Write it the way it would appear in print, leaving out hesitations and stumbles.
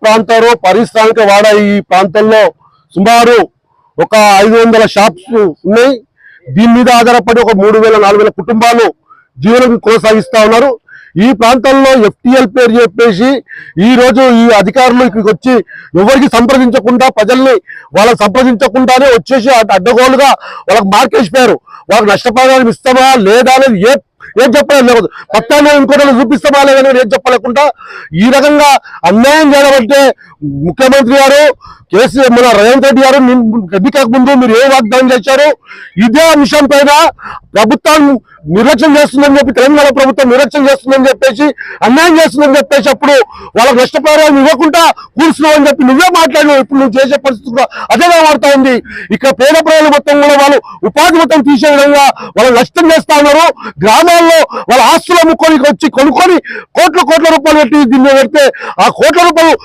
ప్రాంతాలు పారిశ్రామిక వాడ ఈ ప్రాంతంలో సుమారు ఒక 500 షాప్స్ ఉన్నాయి. దీని మీద ఆధారపడి ఒక 3000-4000 కుటుంబాలు జీవనం కొనసాగిస్తా ఉన్నారు. ఈ ప్రాంతంలో ఎఫ్టీఎల్ పేరు చెప్పేసి ఈ రోజు ఈ అధికారులు ఇక్కడికి వచ్చి ఎవరికి సంప్రదించకుండా ప్రజల్ని వాళ్ళకి సంప్రదించకుండానే వచ్చేసి అడ్డగోలుగా వాళ్ళకి మార్కేసిపోయారు. వాళ్ళకి నష్టపరిహారం ఇస్తామా లేదా అనేది ఏం చెప్పలేదు. పత్తాన్ని ఇంకోటి చూపిస్తామా లేదని ఏం చెప్పలేకుండా ఈ రకంగా అన్యాయం చేయడం ముఖ్యమంత్రి గారు కేసీఆర్ మన రేవంత్ రెడ్డి గారు ఎన్నికకు ముందు మీరు ఏ వాగ్దానం చేశారు? ఇదే అంశం పైన ప్రభుత్వం నిర్లక్ష్యం చేస్తుందని చెప్పి, తెలంగాణ ప్రభుత్వం నిర్లక్ష్యం చేస్తుందని చెప్పేసి, అన్యాయం చేస్తుందని చెప్పేసి అప్పుడు వాళ్ళకి నష్టపరిహారం ఇవ్వకుండా కూర్చున్నావు అని చెప్పి నువ్వే మాట్లాడినావు. ఇప్పుడు నువ్వు చేసే పరిస్థితి అదే మారుతా ఉంది. ఇక్కడ పేద ప్రజలు మొత్తం కూడా వాళ్ళు ఉపాధి మొత్తం తీసే విధంగా వాళ్ళు నష్టం చేస్తా ఉన్నారు. గ్రామాల్లో వాళ్ళ ఆస్తులు అమ్ముకొని వచ్చి కొనుక్కొని కోట్ల రూపాయలు పెట్టి దీన్ని పెడితే ఆ కోట్ల రూపాయలు